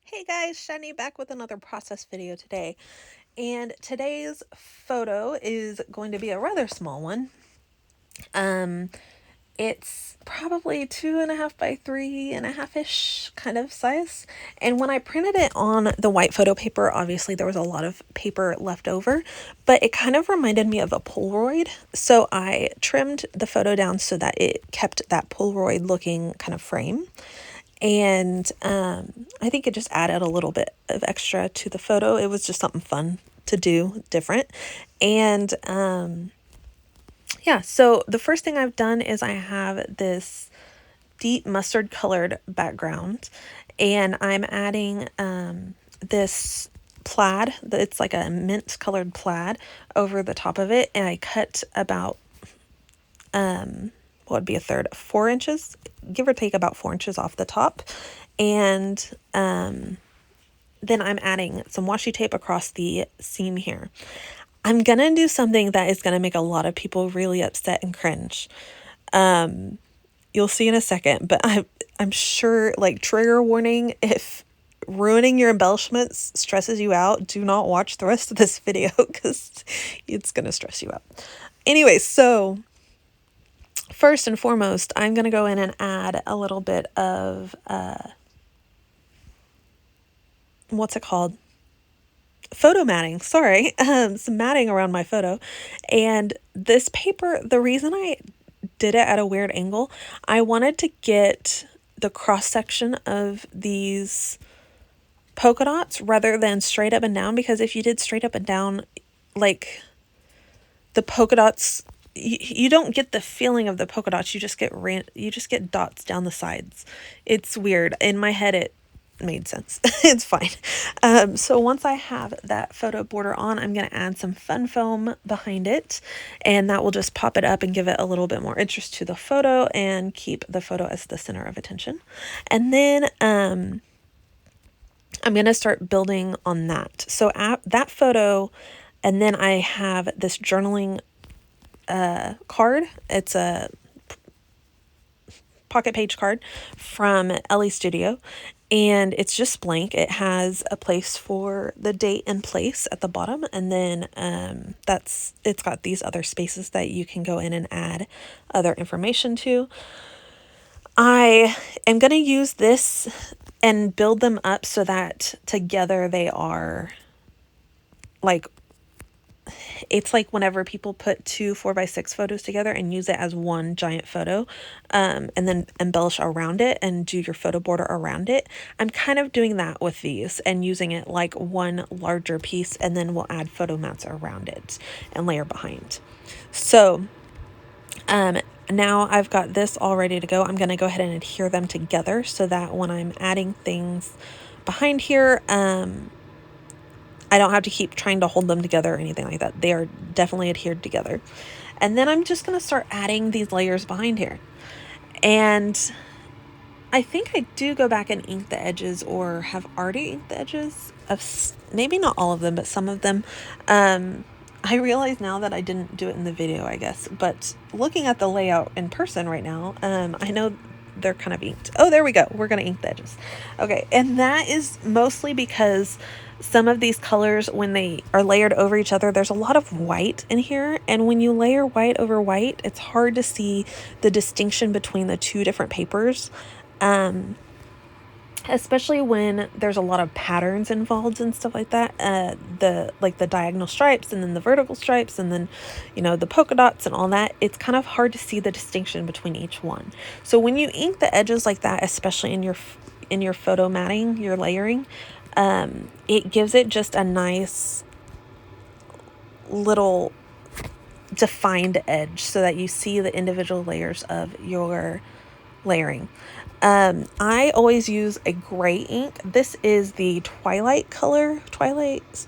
Hey guys, Shani back with another process video today. And today's photo is going to be a rather small one. Um, it's probably 2.5 by 3.5-ish kind of size. And when I printed it on the white photo paper, obviously there was a lot of paper left over, but it kind of reminded me of a Polaroid. So I trimmed the photo down so that it kept that Polaroid looking kind of frame. And I think it just added a little bit of extra to the photo. It was just something fun to do, different. And yeah, so the first thing I've done is I have this deep mustard colored background, and I'm adding this plaid. It's like a mint colored plaid over the top of it, and I cut about what would be a third, 4 inches, give or take about 4 inches off the top. And then I'm adding some washi tape across the seam here. I'm gonna do something that is gonna make a lot of people really upset and cringe. You'll see in a second, but I'm sure, like, trigger warning, if ruining your embellishments stresses you out, do not watch the rest of this video because it's gonna stress you out. Anyway, so first and foremost, I'm going to go in and add a little bit of, what's it called? Photo matting, sorry, some matting around my photo. And this paper, the reason I did it at a weird angle, I wanted to get the cross section of these polka dots rather than straight up and down, because if you did straight up and down, like, the polka dots, you don't get the feeling of the polka dots. You just get dots down the sides. It's weird. In my head, it made sense. It's fine. So once I have that photo border on, I'm going to add some fun foam behind it, and that will just pop it up and give it a little bit more interest to the photo and keep the photo as the center of attention. And then I'm going to start building on that. So that photo, and then I have this journaling card. It's a pocket page card from Ellie Studio, and it's just blank. It has a place for the date and place at the bottom, and then it's got these other spaces that you can go in and add other information to. I am going to use this and build them up so that together they are like, it's like whenever people put 2 4x6 photos together and use it as one giant photo, and then embellish around it and do your photo border around it. I'm kind of doing that with these and using it like one larger piece, and then we'll add photo mats around it and layer behind. So now I've got this all ready to go. I'm going to go ahead and adhere them together so that when I'm adding things behind here, I don't have to keep trying to hold them together or anything like that. They are definitely adhered together. And then I'm just going to start adding these layers behind here. And I think I do go back and ink the edges, or have already inked the edges of maybe not all of them, but some of them. I realize now that I didn't do it in the video, I guess. But looking at the layout in person right now, I know they're kind of inked. Oh, there we go. We're going to ink the edges. Okay, and that is mostly because some of these colors, when they are layered over each other, there's a lot of white in here. And when you layer white over white, it's hard to see the distinction between the two different papers. Especially when there's a lot of patterns involved and stuff like that. The diagonal stripes, and then the vertical stripes, and then, the polka dots and all that. It's kind of hard to see the distinction between each one. So when you ink the edges like that, especially in your photo matting, your layering, it gives it just a nice little defined edge so that you see the individual layers of your layering. I always use a gray ink. This is the Twilight color. Twilight,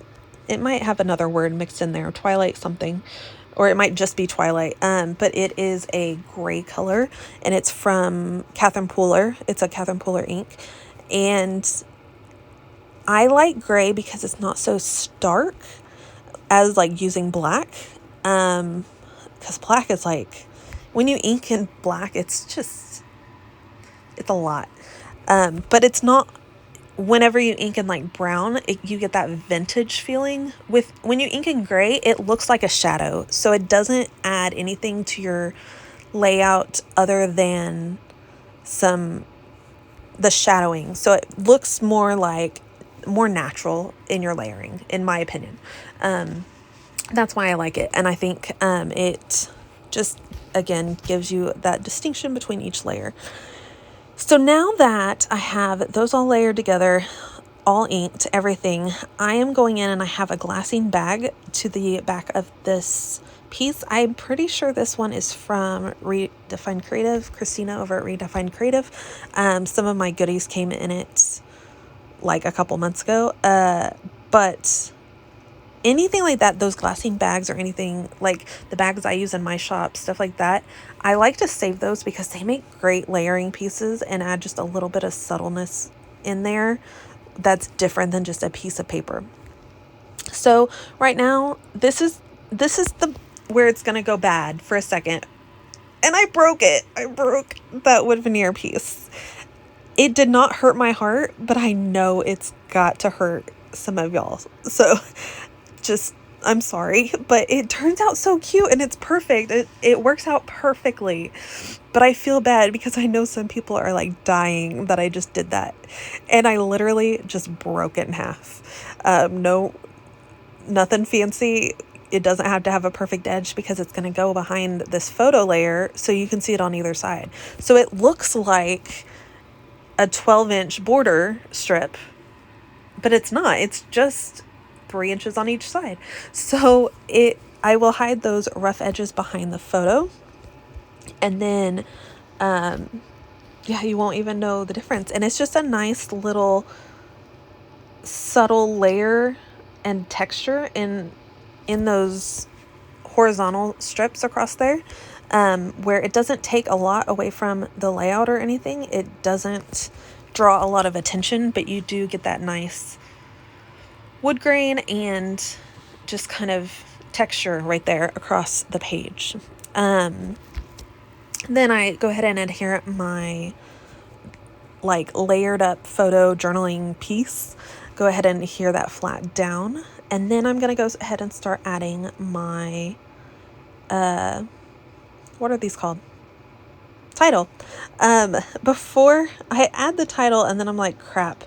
it might have another word mixed in there, Twilight something, or it might just be Twilight. But it is a gray color, and it's from Catherine Pooler. It's a Catherine Pooler ink, and I like gray because it's not so stark as like using black. Because black is like, when you ink in black, it's a lot. But it's not, whenever you ink in like brown, you get that vintage feeling. With when you ink in gray, it looks like a shadow, so it doesn't add anything to your layout other than the shadowing. So it looks more natural in your layering, in my opinion. That's why I like it, and I think it just again gives you that distinction between each layer. So now that I have those all layered together, all inked, everything, I am going in and I have a glassine bag to the back of this piece. I'm pretty sure this one is from Redefined Creative, Christina over at Redefined Creative. Some of my goodies came in it like a couple months ago. But anything like that, those glassine bags or anything like the bags I use in my shop, stuff like that, I like to save those because they make great layering pieces and add just a little bit of subtleness in there that's different than just a piece of paper. So right now, this is the where it's gonna go bad for a second. And I broke it. I broke that wood veneer piece. It did not hurt my heart, but I know it's got to hurt some of y'all. So just, I'm sorry, but it turns out so cute and it's perfect. It works out perfectly. But I feel bad because I know some people are like dying that I just did that. And I literally just broke it in half. No, nothing fancy. It doesn't have to have a perfect edge because it's going to go behind this photo layer so you can see it on either side. So it looks like a 12-inch border strip, but it's not. It's just 3 inches on each side. So I will hide those rough edges behind the photo, and then you won't even know the difference. And it's just a nice little subtle layer and texture in those horizontal strips across there, where it doesn't take a lot away from the layout or anything. It doesn't draw a lot of attention, but you do get that nice wood grain and just kind of texture right there across the page. Then I go ahead and adhere my like layered up photo journaling piece. Go ahead and adhere that flat down. And then I'm going to go ahead and start adding my, what are these called? Title. Before I add the title, and then I'm like, crap,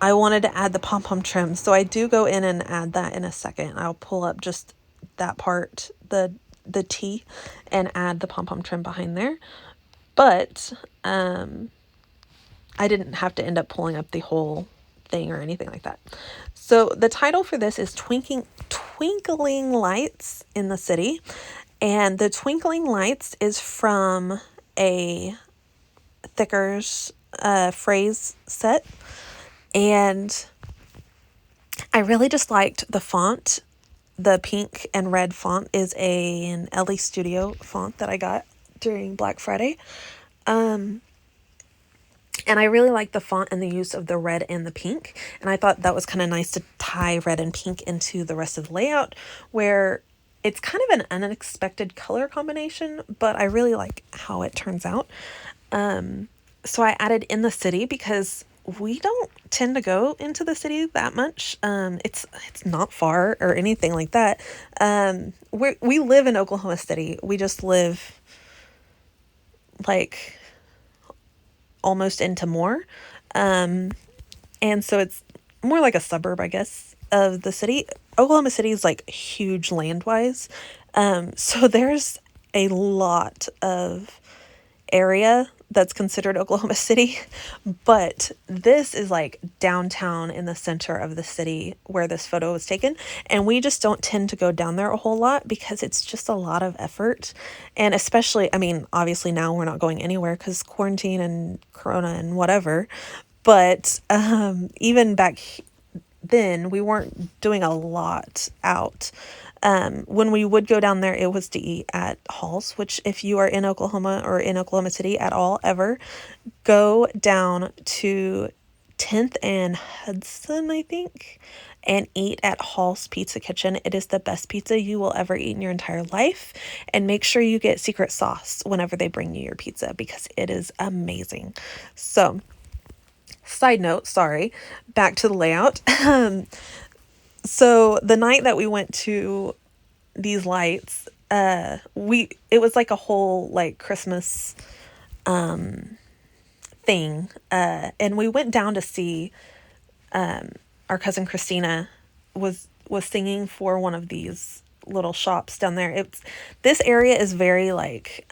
I wanted to add the pom-pom trim. So I do go in and add that in a second. I'll pull up just that part, the T, and add the pom-pom trim behind there. But I didn't have to end up pulling up the whole thing or anything like that. So the title for this is Twinkling Lights in the City. And the Twinkling Lights is from a Thicker's phrase set. And I really just liked the font. The pink and red font is an LE Studio font that I got during Black Friday. And I really like the font and the use of the red and the pink. And I thought that was kind of nice to tie red and pink into the rest of the layout, where it's kind of an unexpected color combination, but I really like how it turns out. So I added in the city because we don't tend to go into the city that much. It's not far or anything like that. We live in Oklahoma City. We just live like almost into Moore. And so it's more like a suburb, I guess, of the city. Oklahoma City is like huge land-wise. So there's a lot of area that's considered Oklahoma City, but this is like downtown in the center of the city where this photo was taken. And we just don't tend to go down there a whole lot because it's just a lot of effort. And especially, I mean, obviously now we're not going anywhere because quarantine and Corona and whatever, but even back then we weren't doing a lot out. When we would go down there, it was to eat at Halls, which if you are in Oklahoma or in Oklahoma City at all, ever, go down to 10th and Hudson, I think, and eat at Hall's Pizza Kitchen. It is the best pizza you will ever eat in your entire life. And make sure you get secret sauce whenever they bring you your pizza because it is amazing. So Side note, sorry, back to the layout. So the night that we went to these lights, it was like a whole like Christmas thing. And we went down to see our cousin Christina was singing for one of these little shops down there. This area is very like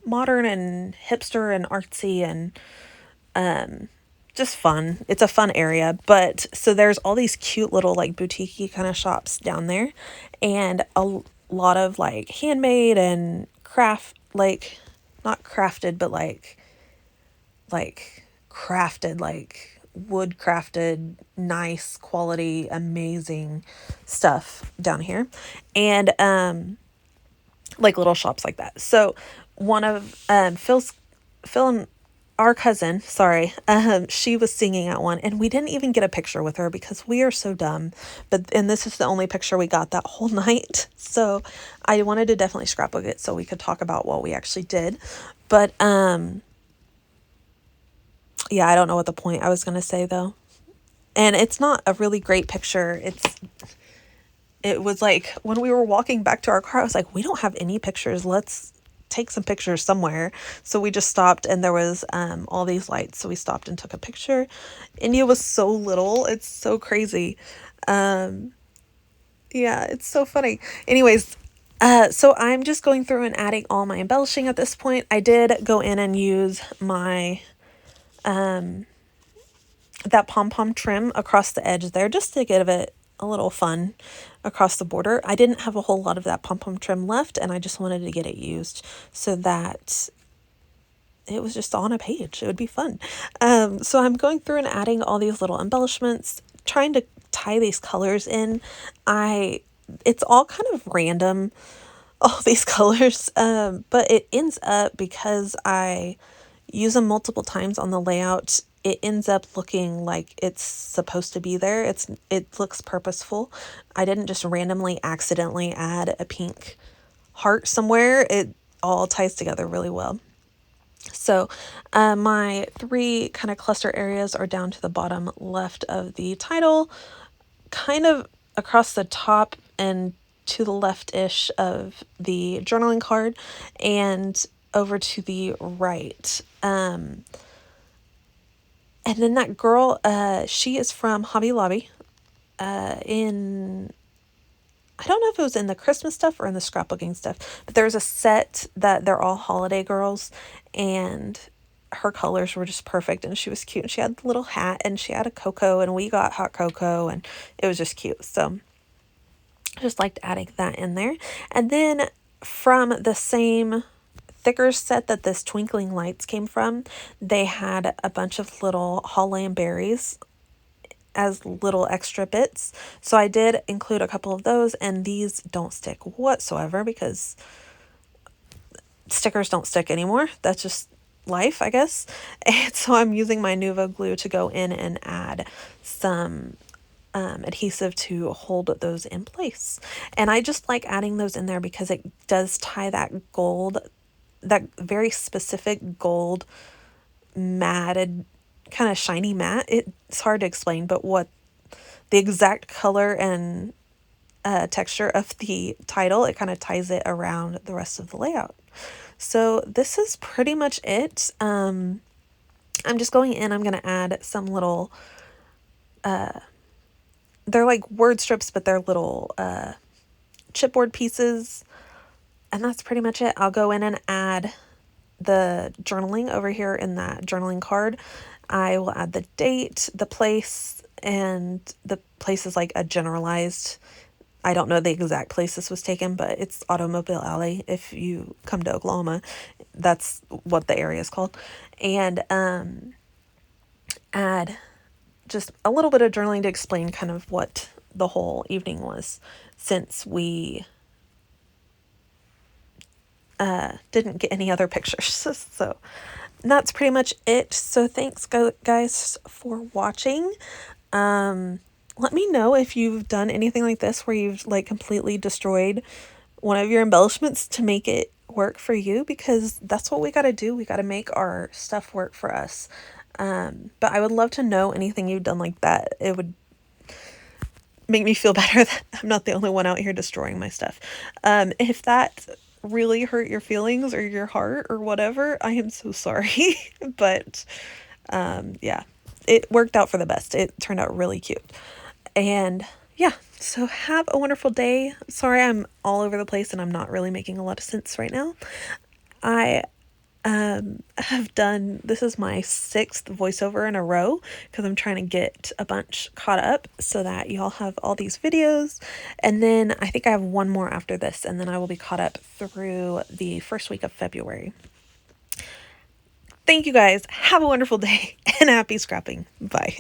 modern and hipster and artsy and just fun. It's a fun area. But so there's all these cute little like boutique kind of shops down there, and a lot of like handmade and craft, like not crafted, but like crafted, like wood crafted, nice quality, amazing stuff down here. And like little shops like that. So one of Phil and our cousin, sorry, she was singing at one, and we didn't even get a picture with her because we are so dumb. And this is the only picture we got that whole night. So I wanted to definitely scrapbook it so we could talk about what we actually did. But yeah, I don't know what the point I was gonna say though. And it's not a really great picture. It was like when we were walking back to our car, I was like, we don't have any pictures. Let's take some pictures somewhere. So we just stopped, and there was all these lights. So we stopped and took a picture. India was so little. It's so crazy. Yeah, it's so funny. Anyways, so I'm just going through and adding all my embellishing at this point. I did go in and use my that pom-pom trim across the edge there just to give it a little fun across the border. I didn't have a whole lot of that pom-pom trim left, and I just wanted to get it used so that it was just on a page. It would be fun. So I'm going through and adding all these little embellishments, trying to tie these colors in. It's all kind of random, all these colors, but it ends up, because I use them multiple times on the layout, it ends up looking like it's supposed to be there. It looks purposeful. I didn't just randomly accidentally add a pink heart somewhere. It all ties together really well. So my 3 kind of cluster areas are down to the bottom left of the title, kind of across the top and to the left-ish of the journaling card, and over to the right. And then that girl, she is from Hobby Lobby. I don't know if it was in the Christmas stuff or in the scrapbooking stuff, but there's a set that they're all holiday girls, and her colors were just perfect, and she was cute, and she had the little hat, and she had a cocoa, and we got hot cocoa, and it was just cute. So I just liked adding that in there. And then from the same thicker set that this Twinkling lights came from, they had a bunch of little Hawaiian berries as little extra bits. So I did include a couple of those, and these don't stick whatsoever because stickers don't stick anymore. That's just life, I guess. And so I'm using my Nuvo glue to go in and add some adhesive to hold those in place. And I just like adding those in there because it does tie that gold, that very specific gold matted kind of shiny matte. It's hard to explain, but what the exact color and texture of the title, it kind of ties it around the rest of the layout. So this is pretty much it. I'm just going in, I'm going to add some little, they're like word strips, but they're little chipboard pieces. And that's pretty much it. I'll go in and add the journaling over here in that journaling card. I will add the date, the place, and the place is like a generalized, I don't know the exact place this was taken, but it's Automobile Alley. If you come to Oklahoma, that's what the area is called. And add just a little bit of journaling to explain kind of what the whole evening was, since we didn't get any other pictures. So that's pretty much it. So thanks guys for watching. Let me know if you've done anything like this where you've like completely destroyed one of your embellishments to make it work for you, because that's what we got to do. We got to make our stuff work for us. But I would love to know anything you've done like that. It would make me feel better that I'm not the only one out here destroying my stuff. If that really hurt your feelings or your heart or whatever, I am so sorry. But yeah, it worked out for the best. It turned out really cute. And yeah, so have a wonderful day. Sorry I'm all over the place and I'm not really making a lot of sense right now. I have done, this is my 6th voiceover in a row because I'm trying to get a bunch caught up so that y'all have all these videos. And then I think I have one more after this, and then I will be caught up through the first week of February. Thank you guys. Have a wonderful day and happy scrapping. Bye.